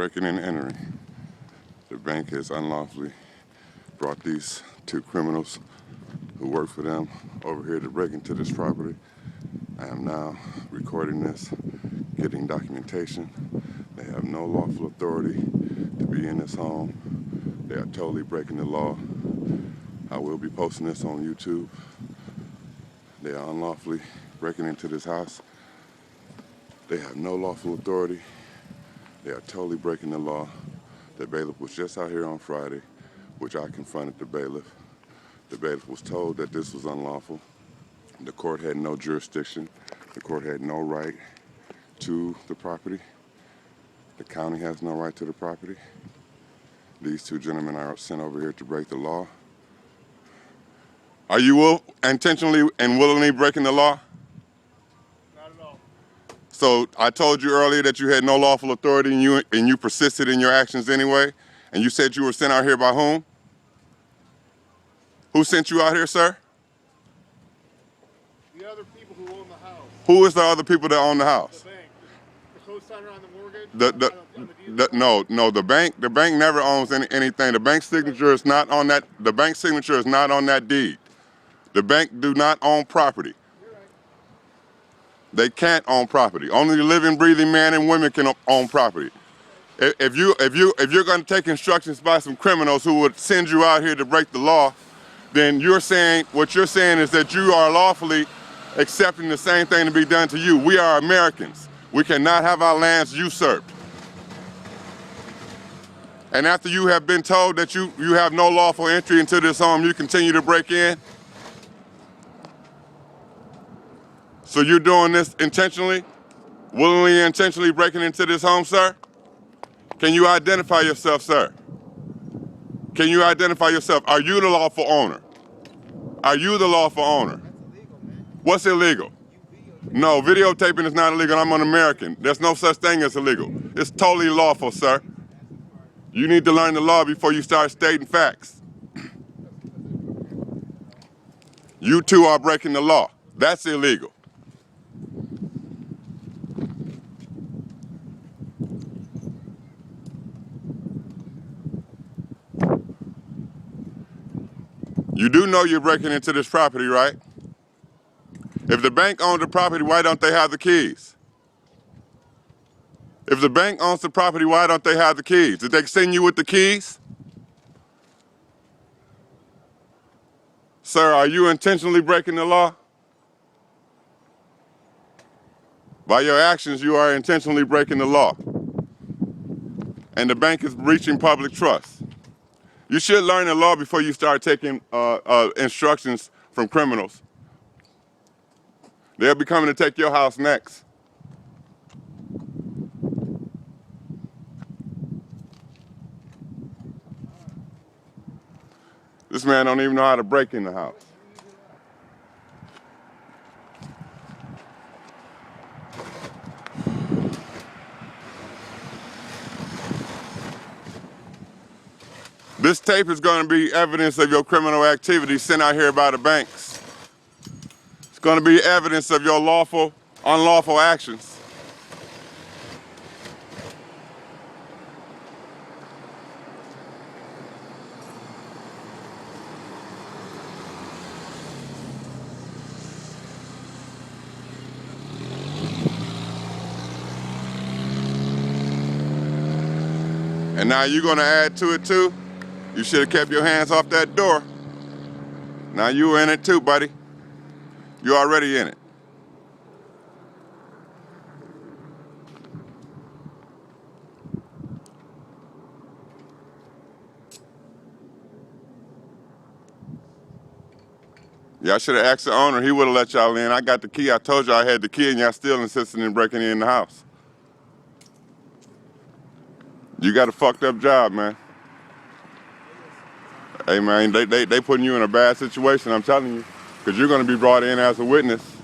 breaking and entering. The bank has unlawfully brought these two criminals who work for them over here to break into this property. I am now recording this, getting documentation. They have no lawful authority to be in this home. They are totally breaking the law. I will be posting this on YouTube. They are unlawfully breaking into this house. They have no lawful authority. They are totally breaking the law. The bailiff was just out here on Friday, which I confronted the bailiff. The bailiff was told that this was unlawful. The court had no jurisdiction. The court had no right to the property. The county has no right to the property. These two gentlemen are sent over here to break the law. Are you intentionally and willingly breaking the law? Not at all. So I told you earlier that you had no lawful authority and you persisted in your actions anyway, and you said you were sent out here by whom? Who sent you out here, sir? The other people who own the house. Who is the other people that own the house? The bank. The co-signer on the mortgage. No, the bank never owns anything. The bank signature is not on that. The bank signature is not on that deed. The bank do not own property. You're right. They can't own property. Only the living, breathing man and women can own property. If you're going to take instructions by some criminals who would send you out here to break the law, then what you're saying is that you are lawfully accepting the same thing to be done to you. We are Americans. We cannot have our lands usurped. And after you have been told that you have no lawful entry into this home, you continue to break in? So you're doing this intentionally, willingly and intentionally breaking into this home, sir? Can you identify yourself, sir? Can you identify yourself? Are you the lawful owner? Are you the lawful owner? That's illegal, man. What's illegal? No, videotaping is not illegal. I'm an American. There's no such thing as illegal. It's totally lawful, sir. You need to learn the law before you start stating facts. You two are breaking the law. That's illegal. You do know you're breaking into this property, right? If the bank owns the property, why don't they have the keys? If the bank owns the property, why don't they have the keys? Did they send you with the keys? Sir, are you intentionally breaking the law? By your actions, you are intentionally breaking the law. And the bank is breaching public trust. You should learn the law before you start taking instructions from criminals. They'll be coming to take your house next. This man don't even know how to break in the house. This tape is going to be evidence of your criminal activity sent out here by the banks. It's going to be evidence of your lawful, unlawful actions. And now you're going to add to it too? You should have kept your hands off that door. Now you're in it too, buddy. You're already in it. Y'all should have asked the owner. He would have let y'all in. I got the key. I told y'all I had the key, and y'all still insisting in breaking in the house. You got a fucked up job, man. Hey, man, they putting you in a bad situation, I'm telling you, because you're going to be brought in as a witness.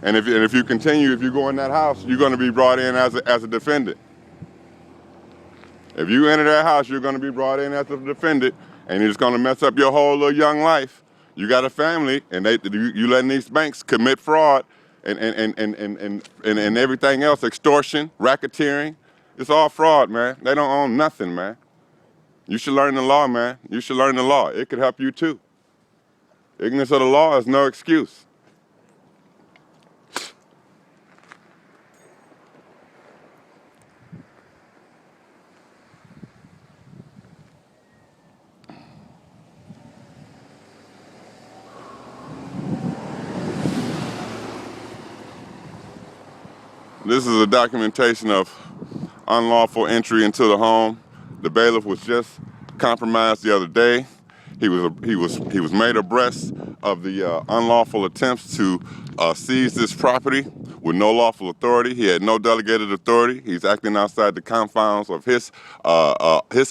And if you continue, if you go in that house, you're going to be brought in as a defendant. If you enter that house, you're going to be brought in as a defendant, and it's going to mess up your whole little young life. You got a family, and you letting these banks commit fraud and everything else, extortion, racketeering. It's all fraud, man. They don't own nothing, man. You should learn the law, man. You should learn the law. It could help you too. Ignorance of the law is no excuse. This is a documentation of unlawful entry into the home. The bailiff was just compromised the other day. He was made abreast of the unlawful attempts to seize this property with no lawful authority. He had no delegated authority. He's acting outside the confines of his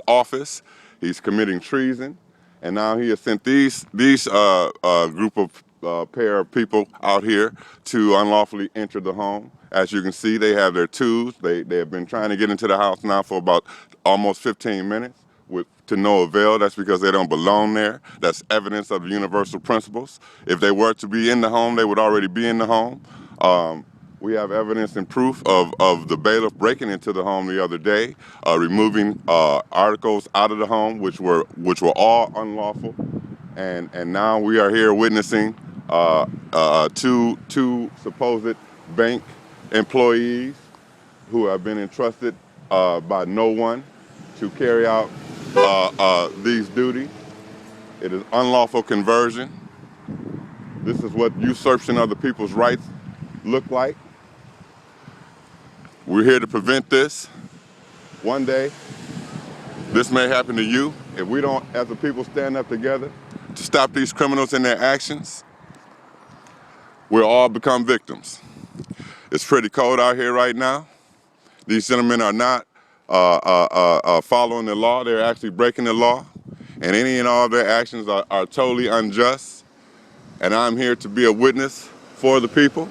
office. He's committing treason, and now he has sent these group of pair of people out here to unlawfully enter the home. As you can see, they have their tools. They have been trying to get into the house now for about almost 15 minutes. To no avail. That's because they don't belong there. That's evidence of the universal principles. If they were to be in the home, they would already be in the home. We have evidence and proof of the bailiff breaking into the home the other day, removing articles out of the home which were all unlawful, and now we are here witnessing two supposed bank employees who have been entrusted by no one to carry out these duties. It is unlawful conversion. This is what usurpation of the people's rights look like. We're here to prevent this. One day, this may happen to you. If we don't, as a people, stand up together to stop these criminals in their actions, we'll all become victims. It's pretty cold out here right now. These gentlemen are not following the law. They're actually breaking the law. And any and all of their actions are totally unjust. And I'm here to be a witness for the people.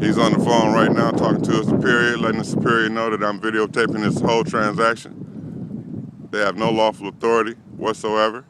He's on the phone right now talking to his superior, letting the superior know that I'm videotaping this whole transaction. They have no lawful authority whatsoever.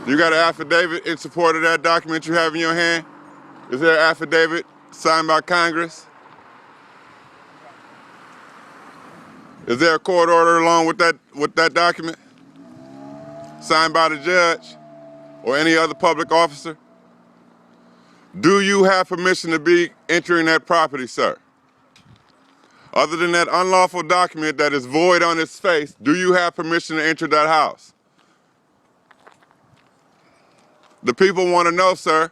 You got an affidavit in support of that document you have in your hand? Is there an affidavit signed by Congress? Is there a court order along with that document? Signed by the judge or any other public officer? Do you have permission to be entering that property, sir? Other than that unlawful document that is void on its face, do you have permission to enter that house? The people want to know, sir.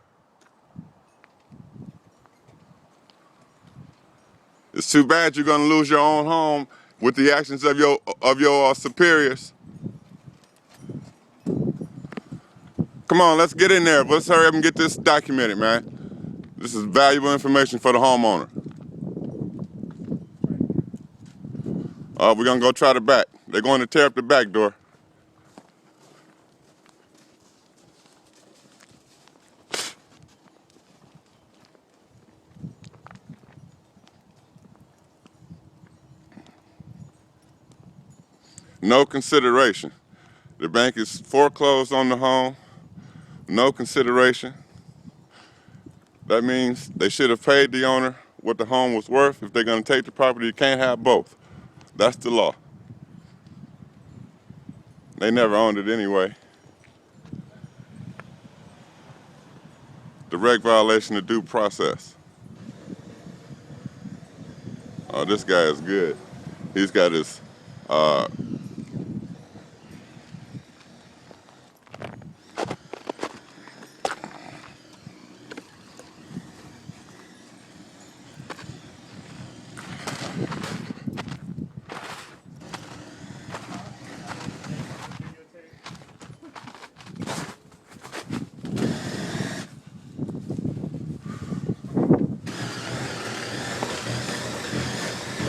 It's too bad you're going to lose your own home with the actions of your superiors. Come on, let's get in there. Let's hurry up and get this documented, man. This is valuable information for the homeowner. We're going to go try the back. They're going to tear up the back door. No consideration. The bank is foreclosed on the home. No consideration. That means they should have paid the owner what the home was worth. If they're going to take the property, you can't have both. That's the law. They never owned it anyway. Direct violation of due process. Oh, this guy is good. He's got his,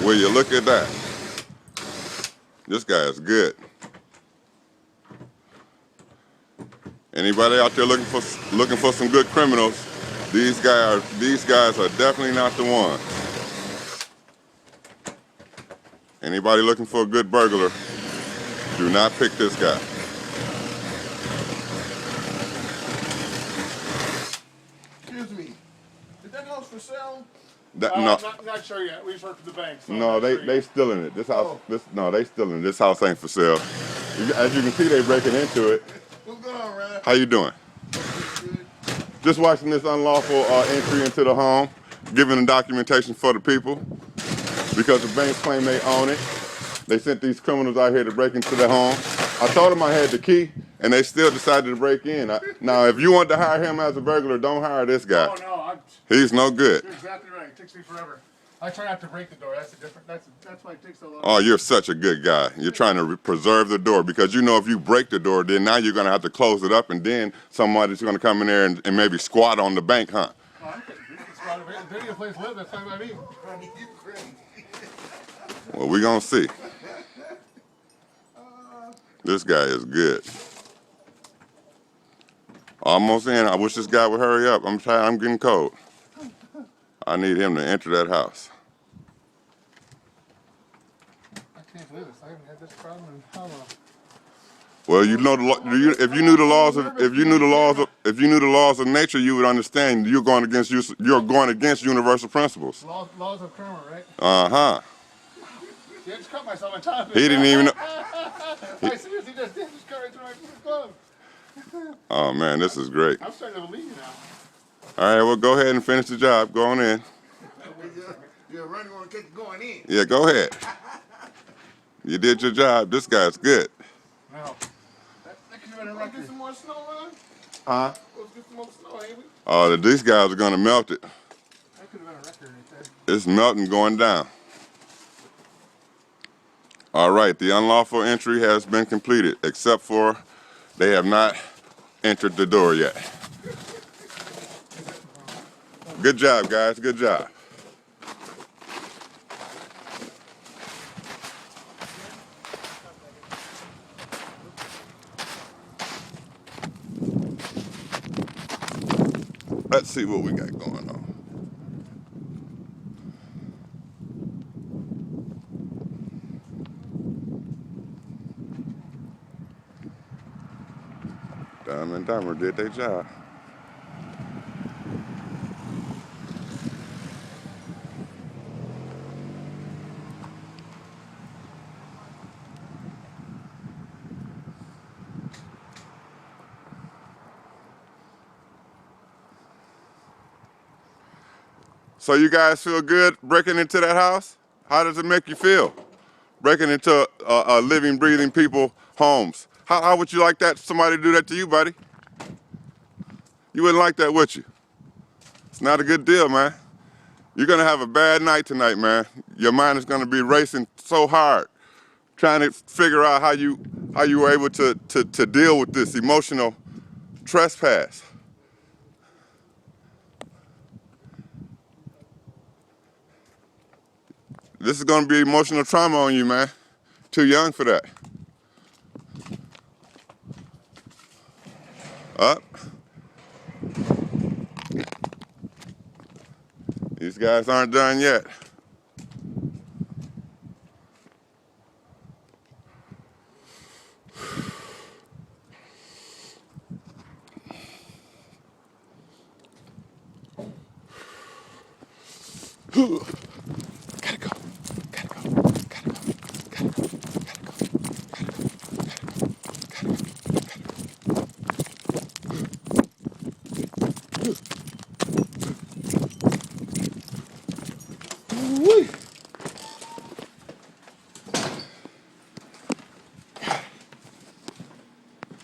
will you look at that? This guy is good. Anybody out there looking for some good criminals? These guys are definitely not the ones. Anybody looking for a good burglar? Do not pick this guy. Excuse me. Is that house for sale? No, not sure yet. We just work for the bank. So no, they still in it. This house, they still in it. This house ain't for sale. As you can see, they breaking into it. What's going on, man? How you doing? Just watching this unlawful entry into the home, giving the documentation for the people because the banks claim they own it. They sent these criminals out here to break into their home. I told them I had the key, and they still decided to break in. Now, if you want to hire him as a burglar, don't hire this guy. Oh no, He's no good. You're exactly right. It takes me forever. I try not to break the door. That's why it takes so long. Oh, you're such a good guy. You're trying to preserve the door because you know if you break the door, then now you're going to have to close it up, and then somebody's going to come in there and maybe squat on the bank, huh? Oh, I can video place live. That's not what I mean. You crazy. Well, we're going to see. This guy is good. Almost in. I wish this guy would hurry up. I'm tired. I'm getting cold. I need him to enter that house. I can't believe this. I haven't had this problem in how long? Well, you know if you knew the laws of nature, you would understand you're going against universal principles. Laws of karma, right? Uh-huh. See, I just cut myself on top of it. He didn't even know. I seriously just cut right through my glove. Oh man, this is great. I'm starting to believe you now. All right, well, go ahead and finish the job. Go on in. You're running on going in. Yeah, go ahead. You did your job. This guy's good. No. That could have been a record. Get some more snow, man? Huh? Let's get some more snow, ain't we? Oh, these guys are going to melt it. That could have been a record right there. It's melting, going down. All right, the unlawful entry has been completed, except for they have not entered the door yet. Good job, guys. Good job. Let's see what we got going on. Dumb and Dumber did their job. So you guys feel good breaking into that house? How does it make you feel? Breaking into living, breathing people homes. How would you like that, somebody to do that to you, buddy? You wouldn't like that, would you? It's not a good deal, man. You're gonna have a bad night tonight, man. Your mind is gonna be racing so hard, trying to figure out how you were able to deal with this emotional trespass. This is gonna be emotional trauma on you, man. Too young for that. Up. These guys aren't done yet. Gotta go. Gotta go. Gotta go. Gotta go. Gotta go. Gotta go. Gotta go. that